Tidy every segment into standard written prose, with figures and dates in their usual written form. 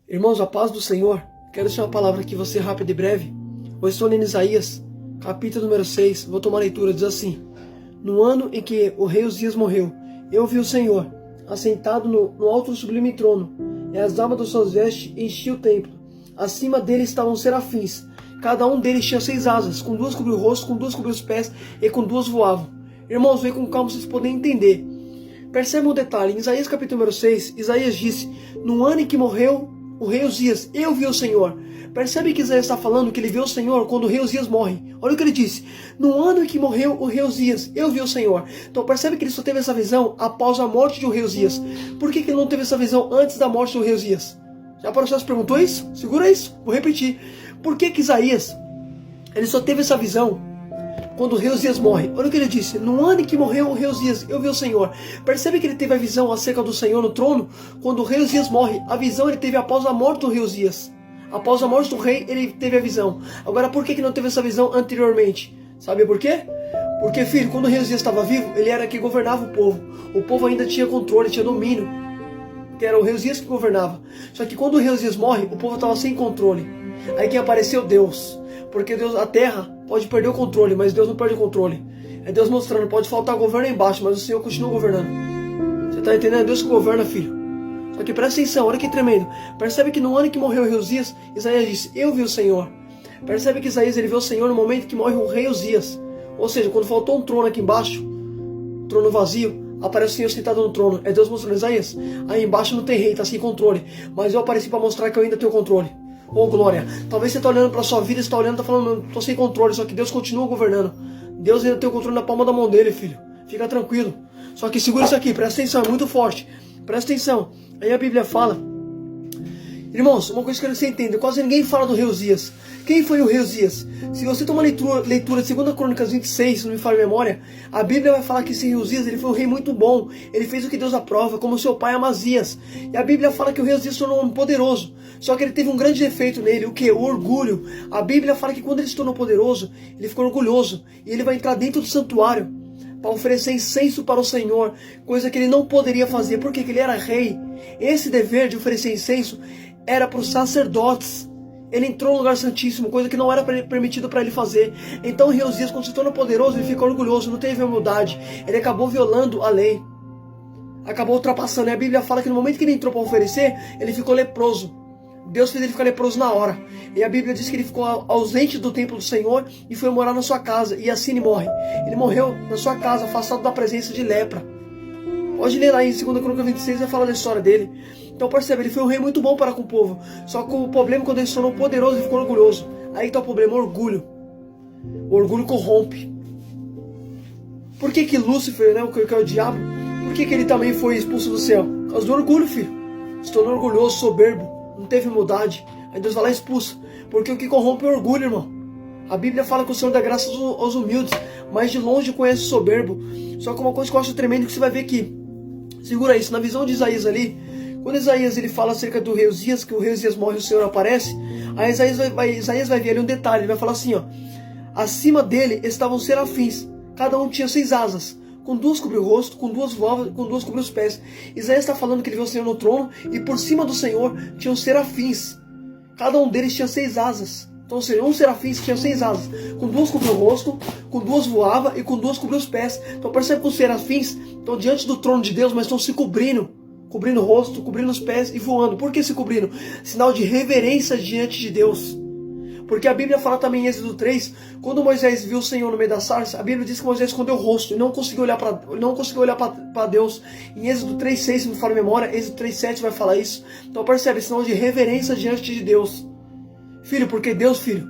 Irmãos, a paz do Senhor. Quero deixar uma palavra aqui, você rápida e breve. Hoje estou lendo Isaías, capítulo número 6. Vou tomar a leitura, diz assim: No ano em que o rei Uzias morreu, eu vi o Senhor, assentado no alto do sublime trono, e as abas das suas vestes enchiam o templo. Acima dele estavam serafins, cada um deles tinha 6 asas, com 2 cobriam o rosto, com 2 cobriam os pés, e com 2 voavam. Irmãos, vem com calma, vocês podem entender. Percebam um detalhe, em Isaías capítulo número 6, Isaías disse: No ano em que morreu o rei Uzias, eu vi o Senhor. Percebe que Isaías está falando que ele viu o Senhor quando o rei Uzias morre. Olha o que ele disse: No ano em que morreu o rei Uzias, eu vi o Senhor. Então percebe que ele só teve essa visão após a morte de o rei Uzias. Por que ele não teve essa visão antes da morte do rei Uzias? Já para você se perguntou isso? Segura isso, vou repetir. Por que Isaías ele só teve essa visão quando o rei Uzias morre? Olha o que ele disse: No ano em que morreu o rei Uzias, eu vi o Senhor. Percebe que ele teve a visão acerca do Senhor no trono quando o rei Uzias morre. A visão ele teve após a morte do rei Uzias. Após a morte do rei, ele teve a visão. Agora, por que não teve essa visão anteriormente? Sabe por quê? Porque, filho, quando o rei Uzias estava vivo, ele era que governava o povo. O povo ainda tinha controle, tinha domínio. Que era o rei Uzias que governava. Só que quando o rei Uzias morre, o povo estava sem controle. Aí quem apareceu? Deus. Porque Deus, a terra pode perder o controle, mas Deus não perde o controle. É Deus mostrando, pode faltar governo embaixo, mas o Senhor continua governando. Você está entendendo? É Deus que governa, filho. Só que presta atenção, olha que tremendo. Percebe que no ano que morreu o rei Uzias, Isaías disse: Eu vi o Senhor. Percebe que Isaías ele viu o Senhor no momento que morre o rei Uzias. Ou seja, quando faltou um trono aqui embaixo, um trono vazio, aparece o Senhor sentado no trono. É Deus mostrando: Isaías, aí embaixo não tem rei, está sem controle. Mas eu apareci para mostrar que eu ainda tenho controle. Oh glória, talvez você está olhando para a sua vida, está olhando, está falando: Estou sem controle, só que Deus continua governando. Deus ainda tem o controle na palma da mão dele, filho. Fica tranquilo. Só que segura isso aqui, presta atenção, é muito forte. Presta atenção. Aí a Bíblia fala, irmãos, uma coisa que você entenda: quase ninguém fala do rei Uzias. Quem foi o rei Uzias? Se você tomar leitura de 2 Crônicas 26, se não me falha a memória, a Bíblia vai falar que esse rei Uzias ele foi um rei muito bom. Ele fez o que Deus aprova, como seu pai Amazias. E a Bíblia fala que o rei Uzias se tornou um homem poderoso. Só que ele teve um grande defeito nele, o que? O orgulho. A Bíblia fala que quando ele se tornou poderoso, ele ficou orgulhoso. E ele vai entrar dentro do santuário para oferecer incenso para o Senhor, coisa que ele não poderia fazer, porque ele era rei. Esse dever de oferecer incenso era para os sacerdotes. Ele entrou no lugar santíssimo, coisa que não era permitido para ele fazer. Então o rei Uzias, quando se torna poderoso, ele ficou orgulhoso, não teve humildade. Ele acabou violando a lei, acabou ultrapassando. E a Bíblia fala que no momento que ele entrou para oferecer, ele ficou leproso. Deus fez ele ficar leproso na hora. E a Bíblia diz que ele ficou ausente do templo do Senhor e foi morar na sua casa. E assim ele morre. Ele morreu na sua casa, afastado da presença de lepra. Pode ler lá em 2 Crônicas 26, vai falar da história dele. Então percebe, ele foi um rei muito bom para com o povo. Só que o problema, quando ele se tornou poderoso, ele ficou orgulhoso. Aí está o problema, o orgulho. O orgulho corrompe. Por que Lúcifer, né, que é o diabo, por que ele também foi expulso do céu? Por causa do orgulho, filho. Se tornou orgulhoso, soberbo. Não teve humildade. Aí Deus vai lá e expulsa. Porque o que corrompe é o orgulho, irmão. A Bíblia fala que o Senhor dá graça aos humildes, mas de longe conhece o soberbo. Só que uma coisa que eu acho tremendo, que você vai ver aqui. Segura isso, na visão de Isaías ali, quando Isaías ele fala acerca do rei Uzias, que o rei Uzias morre e o Senhor aparece, aí Isaías vai ver ali um detalhe, ele vai falar assim, ó: Acima dele estavam serafins, cada um tinha 6 asas, com 2 cobriu o rosto, com 2 voavam, com 2 cobriu os pés. Isaías está falando que ele viu o Senhor no trono, e por cima do Senhor tinham serafins, cada um deles tinha 6 asas. Então, ou seja, um serafim tinha 6 asas, com 2 cobriu o rosto, com 2 voava e com 2 cobriu os pés. Então percebe que os serafins estão diante do trono de Deus, mas estão se cobrindo o rosto, cobrindo os pés e voando. Por que se cobrindo? Sinal de reverência diante de Deus. Porque a Bíblia fala também em Êxodo 3, quando Moisés viu o Senhor no meio da sarça, a Bíblia diz que Moisés escondeu o rosto e não conseguiu olhar para Deus. Em Êxodo 3:6, se não me falha a memória, Êxodo 3:7 vai falar isso. Então percebe, sinal de reverência diante de Deus. Filho, porque Deus, filho,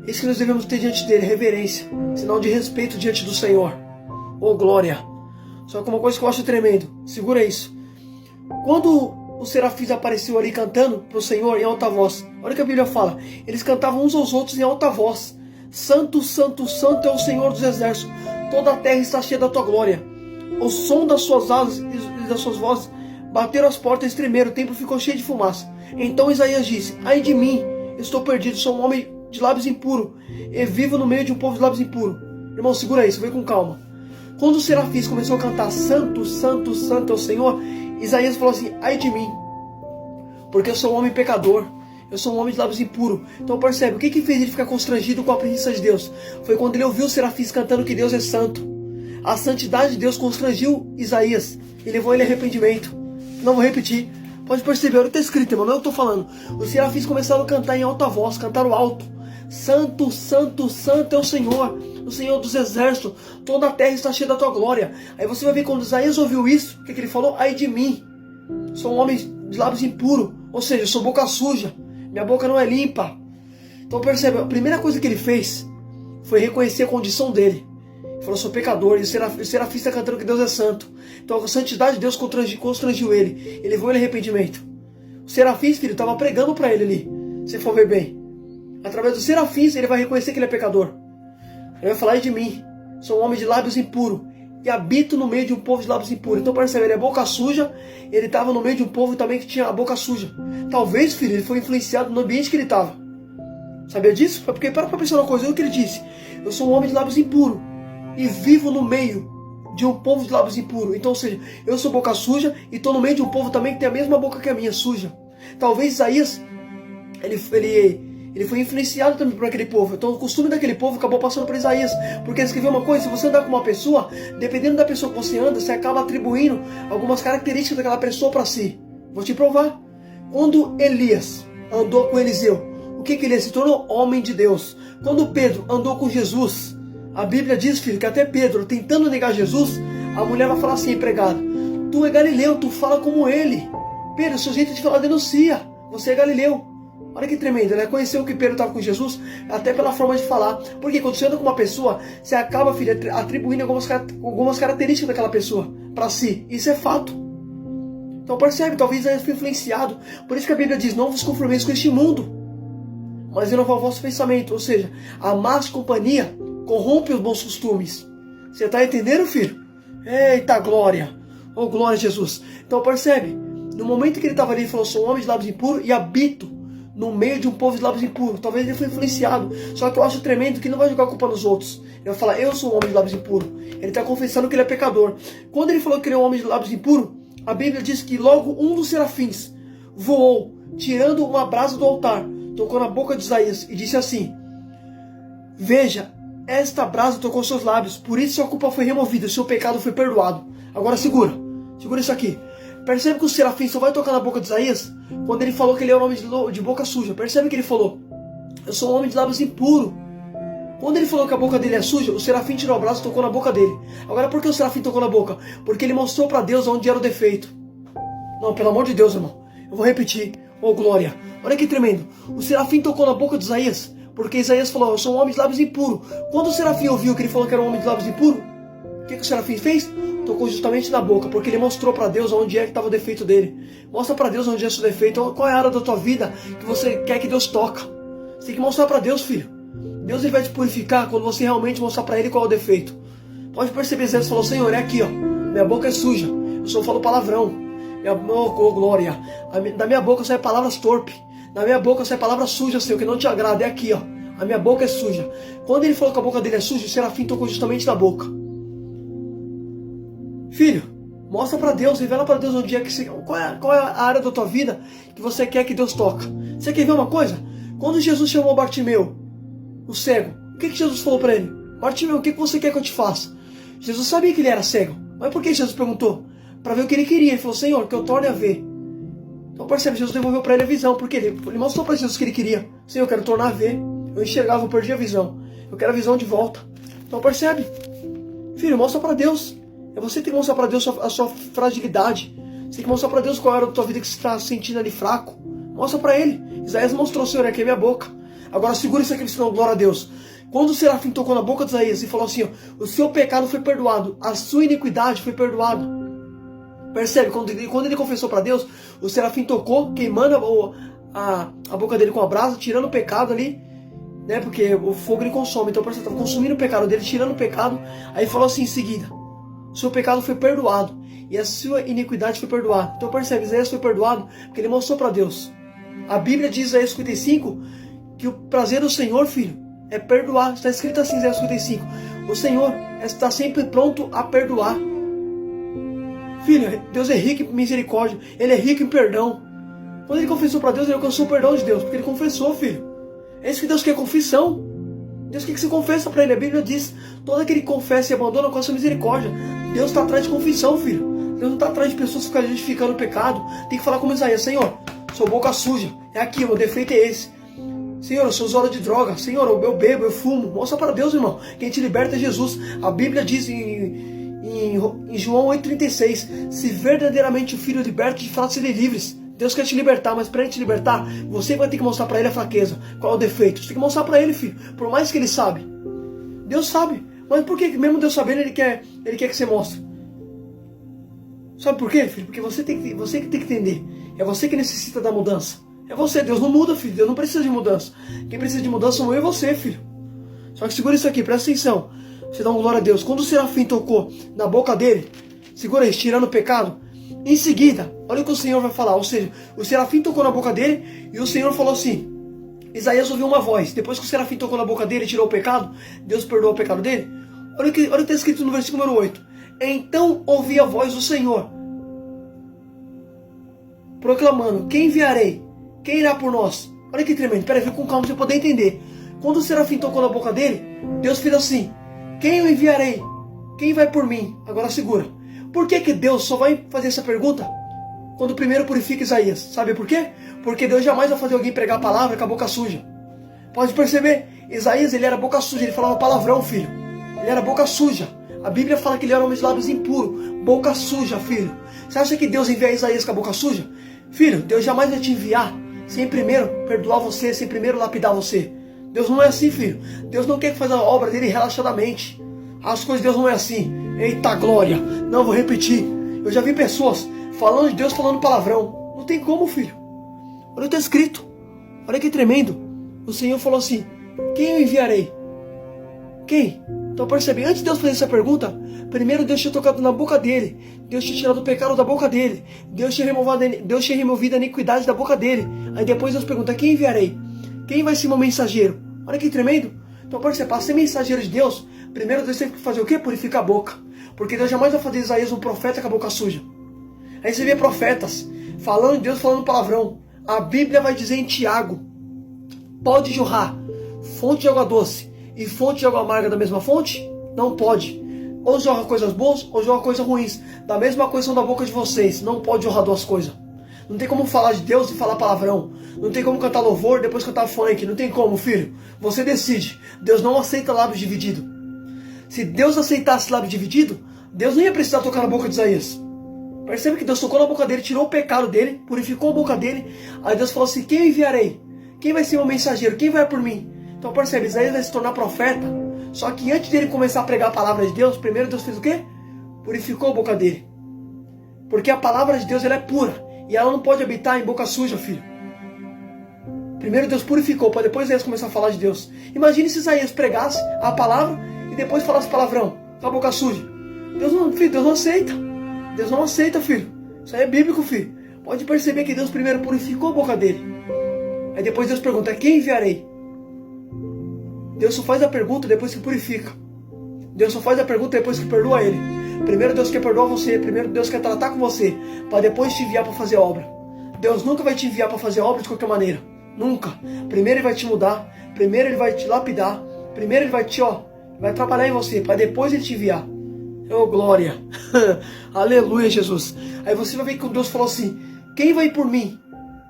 isso que nós devemos ter diante dele, reverência, sinal de respeito diante do Senhor. Oh glória! Só que uma coisa que eu acho tremendo, segura isso. Quando os serafins apareciam ali cantando para o Senhor em alta voz, olha o que a Bíblia fala, eles cantavam uns aos outros em alta voz: Santo, Santo, Santo é o Senhor dos exércitos, toda a terra está cheia da tua glória. O som das suas asas e das suas vozes bateram as portas e tremeram, o templo ficou cheio de fumaça. Então Isaías disse: Ai de mim, estou perdido, sou um homem de lábios impuros, e vivo no meio de um povo de lábios impuros. Irmão, segura isso, vem com calma. Quando os serafins começaram a cantar Santo, Santo, Santo é o Senhor, Isaías falou assim: ai de mim. porque eu sou um homem pecador. Eu sou um homem de lábios impuros. Então percebe, o que fez ele ficar constrangido com a presença de Deus? Foi quando ele ouviu os serafins cantando que Deus é santo. A santidade de Deus constrangiu Isaías e levou ele a arrependimento. Não vou repetir. Pode perceber, olha o que está escrito, irmão, não é o que eu estou falando. Os serafins começaram a cantar em alta voz, cantaram alto. Santo, santo, santo é o Senhor dos exércitos. Toda a terra está cheia da tua glória. Aí você vai ver quando Isaías ouviu isso, o que ele falou? Ai de mim, sou um homem de lábios impuros. Ou seja, eu sou boca suja. Minha boca não é limpa. Então percebe, a primeira coisa que ele fez foi reconhecer a condição dele. Ele falou, sou pecador. E o serafim está cantando que Deus é santo. Então a santidade de Deus constrangiu ele. Ele levou ele a arrependimento. O serafim, filho, estava pregando para ele ali. Se for ver bem. Através dos serafins ele vai reconhecer que ele é pecador. Ele vai falar de mim. Sou um homem de lábios impuros. E habito no meio de um povo de lábios impuros. Então percebe, ele é boca suja. Ele estava no meio de um povo também que tinha a boca suja. Talvez, filho, ele foi influenciado no ambiente que ele estava. Sabia disso? Porque para pensar uma coisa, olha o que ele disse. Eu sou um homem de lábios impuros. E vivo no meio de um povo de lábios impuros. Então, ou seja, eu sou boca suja e estou no meio de um povo também que tem a mesma boca que a minha, suja. Talvez Isaías, ele foi influenciado também por aquele povo. Então o costume daquele povo acabou passando por Isaías. Porque ele escreveu uma coisa, se você andar com uma pessoa, dependendo da pessoa que você anda, você acaba atribuindo algumas características daquela pessoa para si. Vou te provar. Quando Elias andou com Eliseu, o que ele se tornou? Homem de Deus. Quando Pedro andou com Jesus, a Bíblia diz, filho, que até Pedro, tentando negar Jesus, a mulher vai falar assim, empregado, tu é Galileu, tu fala como ele. Pedro, seu jeito de falar denuncia, você é Galileu. Olha que tremendo, né? Conheceu que Pedro estava com Jesus até pela forma de falar. Porque quando você anda com uma pessoa, você acaba, filho, atribuindo algumas características daquela pessoa para si. Isso é fato. Então percebe, talvez Isaías foi influenciado. Por isso que a Bíblia diz, não vos conformeis com este mundo, mas renova o vosso pensamento. Ou seja, a má companhia corrompe os bons costumes. Você está entendendo, filho? Eita glória! Oh, glória a Jesus! Então percebe, no momento que ele estava ali, ele falou, sou um homem de lábios impuros e habito no meio de um povo de lábios impuros. Talvez ele foi influenciado. Só que eu acho tremendo que não vai jogar a culpa nos outros. Ele vai falar, eu sou um homem de lábios impuros. Ele está confessando que ele é pecador. Quando ele falou que ele é um homem de lábios impuros, a Bíblia diz que logo um dos serafins voou, tirando uma brasa do altar, tocou na boca de Isaías e disse assim, veja, esta brasa tocou seus lábios, por isso sua culpa foi removida, seu pecado foi perdoado. Agora segura isso aqui. Percebe que o serafim só vai tocar na boca de Isaías quando ele falou que ele é um homem de boca suja. Percebe que ele falou, eu sou um homem de lábios impuros. Quando ele falou que a boca dele é suja, o serafim tirou o braço e tocou na boca dele. Agora por que o serafim tocou na boca? Porque ele mostrou para Deus onde era o defeito. Não, pelo amor de Deus, irmão. Eu vou repetir. Oh, glória. Olha que tremendo. O serafim tocou na boca de Isaías, porque Isaías falou, eu sou um homem de lábios impuros. Quando o serafim ouviu que ele falou que era um homem de lábios impuros, o que o serafim fez? Tocou justamente na boca, porque ele mostrou para Deus onde é que estava o defeito dele. Mostra para Deus onde é o seu defeito. Qual é a área da tua vida que você quer que Deus toca? Você tem que mostrar para Deus, filho. Deus ele vai te purificar quando você realmente mostrar para Ele qual é o defeito. Pode perceber, Isaías falou, Senhor, é aqui, ó. Minha boca é suja. Eu só falo palavrão. Oh, glória. Da minha boca sai palavras torpes. Da minha boca sai palavras sujas, Senhor, que não te agrada. É aqui, ó. A minha boca é suja. Quando ele falou que a boca dele é suja, o serafim tocou justamente na boca. Filho, mostra para Deus, revela para Deus onde é que você, qual é a área da tua vida que você quer que Deus toca. Você quer ver uma coisa? Quando Jesus chamou Bartimeu, o cego, o que Jesus falou para ele? Bartimeu, o que você quer que eu te faça? Jesus sabia que ele era cego. Mas por que Jesus perguntou? Para ver o que ele queria. Ele falou, Senhor, que eu torne a ver. Então percebe, Jesus devolveu para ele a visão. Porque ele mostrou para Jesus o que ele queria. Senhor, eu quero tornar a ver. Eu enxergava, eu perdi a visão. Eu quero a visão de volta. Então percebe? Filho, mostra para Deus. Você tem que mostrar para Deus a sua fragilidade. Você tem que mostrar para Deus qual era a tua vida que você está sentindo ali fraco. Mostra para Ele. Isaías mostrou, Senhor, aqui é minha boca. Agora segura isso aqui, senão glória a Deus. Quando o serafim tocou na boca de Isaías e falou assim, ó, o seu pecado foi perdoado, a sua iniquidade foi perdoada. Percebe? Quando ele confessou para Deus, o serafim tocou, queimando a boca dele com a brasa, tirando o pecado ali, né? Porque o fogo ele consome. Então estava consumindo o pecado dele, tirando o pecado. Aí falou assim em seguida, o seu pecado foi perdoado e a sua iniquidade foi perdoada. Então percebe, Isaías foi perdoado porque ele mostrou para Deus. A Bíblia diz, Isaías 55, que o prazer do Senhor, filho, é perdoar. Está escrito assim, Isaías 55. O Senhor está sempre pronto a perdoar. Filho, Deus é rico em misericórdia. Ele é rico em perdão. Quando ele confessou para Deus, ele alcançou o perdão de Deus, porque ele confessou, filho. É isso que Deus quer, confissão. Deus quer que você confessa para ele. A Bíblia diz, todo aquele que confessa e abandona com a sua misericórdia. Deus está atrás de confissão, filho. Deus não está atrás de pessoas que ficam justificando o pecado. Tem que falar como Isaías: Senhor, sou boca suja, é aqui, o meu defeito é esse. Senhor, eu sou usuário de droga. Senhor, eu bebo, eu fumo. Mostra para Deus, irmão. Quem te liberta é Jesus. A Bíblia diz em João 8,36: se verdadeiramente o Filho liberta, de fato serem livres. Deus quer te libertar, mas para ele te libertar, você vai ter que mostrar para ele a fraqueza. Qual é o defeito? Você tem que mostrar para ele, filho. Por mais que ele sabe. Deus sabe. Mas por que, mesmo Deus sabendo, ele quer que você mostre? Sabe por quê, filho? Porque você que tem que entender. É você que necessita da mudança. É você. Deus não muda, filho. Deus não precisa de mudança. Quem precisa de mudança sou eu e você, filho. Só que segura isso aqui, presta atenção. Você dá uma glória a Deus. Quando o serafim tocou na boca dele, segura isso, tirando o pecado. Em seguida, olha o que o Senhor vai falar. Ou seja, o serafim tocou na boca dele e o Senhor falou assim. Isaías ouviu uma voz. Depois que o serafim tocou na boca dele e tirou o pecado, Deus perdoou o pecado dele. Olha o que está escrito no versículo número 8. Então ouvi a voz do Senhor, proclamando: quem enviarei? Quem irá por nós? Olha que tremendo. Peraí, fica com calma para você poder entender. Quando o serafim tocou na boca dele, Deus fez assim: quem eu enviarei? Quem vai por mim? Agora segura. Por que Deus só vai fazer essa pergunta quando primeiro purifica Isaías? Sabe por quê? Porque Deus jamais vai fazer alguém pregar a palavra com a boca suja. Pode perceber? Isaías, ele era boca suja, ele falava palavrão, filho. Ele era boca suja. A Bíblia fala que ele era homem de lábios impuros. Boca suja, filho. Você acha que Deus envia Isaías com a boca suja? Filho, Deus jamais vai te enviar sem primeiro perdoar você, sem primeiro lapidar você. Deus não é assim, filho. Deus não quer fazer a obra dele relaxadamente. As coisas de Deus não é assim. Eita glória. Não, vou repetir. Eu já vi pessoas falando de Deus, falando palavrão. Não tem como, filho. Olha o que está escrito. Olha que tremendo. O Senhor falou assim: quem eu enviarei? Quem? Então percebe, antes de Deus fazer essa pergunta, primeiro Deus tinha tocado na boca dele. Deus tinha tirado o pecado da boca dele. Deus tinha removido a iniquidade da boca dele. Aí depois Deus pergunta: quem enviarei? Quem vai ser meu mensageiro? Olha que tremendo. Então percebe, para ser mensageiro de Deus, primeiro Deus teve que fazer o quê? Purificar a boca. Porque Deus jamais vai fazer Isaías um profeta com a boca suja. Aí você vê profetas falando de Deus, falando palavrão. A Bíblia vai dizer em Tiago: pode jorrar fonte de água doce e fonte de água amarga da mesma fonte? Não pode. Ou jorra coisas boas ou jorra coisas ruins. Da mesma coisa são da boca de vocês. Não pode jorrar duas coisas. Não tem como falar de Deus e falar palavrão. Não tem como cantar louvor e depois cantar funk. Não tem como, filho. Você decide. Deus não aceita lábios divididos. Se Deus aceitasse lábio dividido, Deus não ia precisar tocar na boca de Isaías. Percebe que Deus tocou na boca dele, tirou o pecado dele, purificou a boca dele. Aí Deus falou assim: quem eu enviarei? Quem vai ser meu mensageiro? Quem vai por mim? Então percebe, Isaías vai se tornar profeta. Só que antes dele começar a pregar a palavra de Deus, primeiro Deus fez o quê? Purificou a boca dele. Porque a palavra de Deus, ela é pura. E ela não pode habitar em boca suja, filho. Primeiro Deus purificou, para depois Isaías começar a falar de Deus. Imagine se Isaías pregasse a palavra e depois falasse palavrão, com a boca suja. Deus não aceita. Deus não aceita, filho. Isso aí é bíblico, filho. Pode perceber que Deus primeiro purificou a boca dele. Aí depois Deus pergunta: quem enviarei? Deus só faz a pergunta depois que purifica. Deus só faz a pergunta depois que perdoa ele. Primeiro Deus quer perdoar você. Primeiro Deus quer tratar com você, para depois te enviar para fazer obra. Deus nunca vai te enviar para fazer obra de qualquer maneira. Nunca. Primeiro Ele vai te mudar. Primeiro Ele vai te lapidar. Primeiro Ele vai vai trabalhar em você, para depois Ele te enviar. Oh, glória. Aleluia, Jesus. Aí você vai ver que Deus falou assim: quem vai por mim?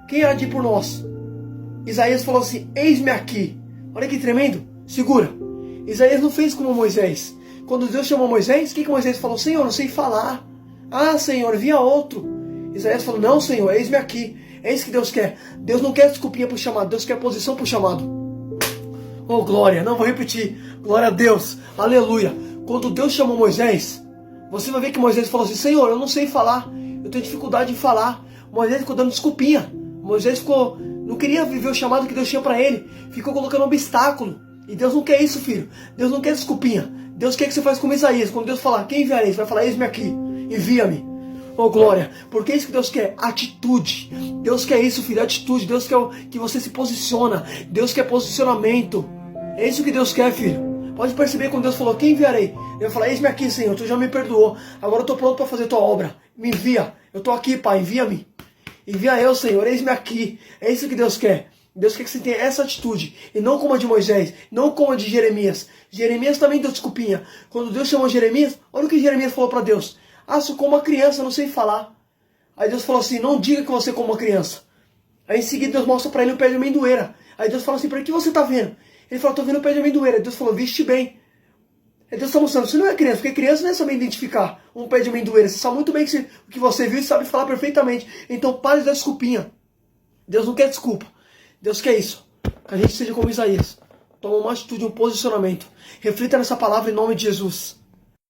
Quem há de ir por nós? Isaías falou assim: eis-me aqui. Olha que tremendo. Segura. Isaías não fez como Moisés. Quando Deus chamou Moisés, o que Moisés falou? Senhor, não sei falar. Ah, Senhor, via outro. Isaías falou: não, Senhor, eis-me aqui. É isso que Deus quer. Deus não quer desculpinha para o chamado. Deus quer posição para o chamado. Oh, glória. Não, vou repetir. Glória a Deus. Aleluia. Quando Deus chamou Moisés, você vai ver que Moisés falou assim: Senhor, eu não sei falar. Eu tenho dificuldade de falar. Moisés ficou dando desculpinha. Moisés não queria viver o chamado que Deus tinha para ele. Ficou colocando obstáculo. E Deus não quer isso, filho. Deus não quer desculpinha. Deus quer que você faça como Isaías. Quando Deus falar: quem enviarei? Você vai falar: eis-me aqui. Envia-me. Oh, glória. Porque é isso que Deus quer. Atitude. Deus quer isso, filho. Atitude. Deus quer que você se posiciona. Deus quer posicionamento. É isso que Deus quer, filho. Pode perceber quando Deus falou: quem enviarei? Eu vou falar: eis-me aqui, Senhor. Tu já me perdoou. Agora eu estou pronto para fazer tua obra. Me envia. Eu estou aqui, Pai. Envia-me. Envia eu, Senhor, eis-me aqui. É isso que Deus quer. Deus quer que você tenha essa atitude, e não como a de Moisés, não como a de Jeremias. Jeremias também deu desculpinha. Quando Deus chamou Jeremias, olha o que Jeremias falou para Deus. Ah, sou como uma criança, não sei falar. Aí Deus falou assim, não diga que você é como uma criança. Aí em seguida Deus mostra para ele o pé de amendoeira. Aí Deus fala assim, para que você tá vendo? Ele falou, tô vendo o pé de amendoeira. Aí Deus falou, viste bem. Aí Deus está mostrando, você não é criança, porque criança não é saber identificar um pé de amendoeira. Você sabe muito bem o que você viu e sabe falar perfeitamente. Então pare de dar desculpinha. Deus não quer desculpa. Deus quer isso. Que a gente seja como Isaías. Toma uma atitude, um posicionamento. Reflita nessa palavra em nome de Jesus.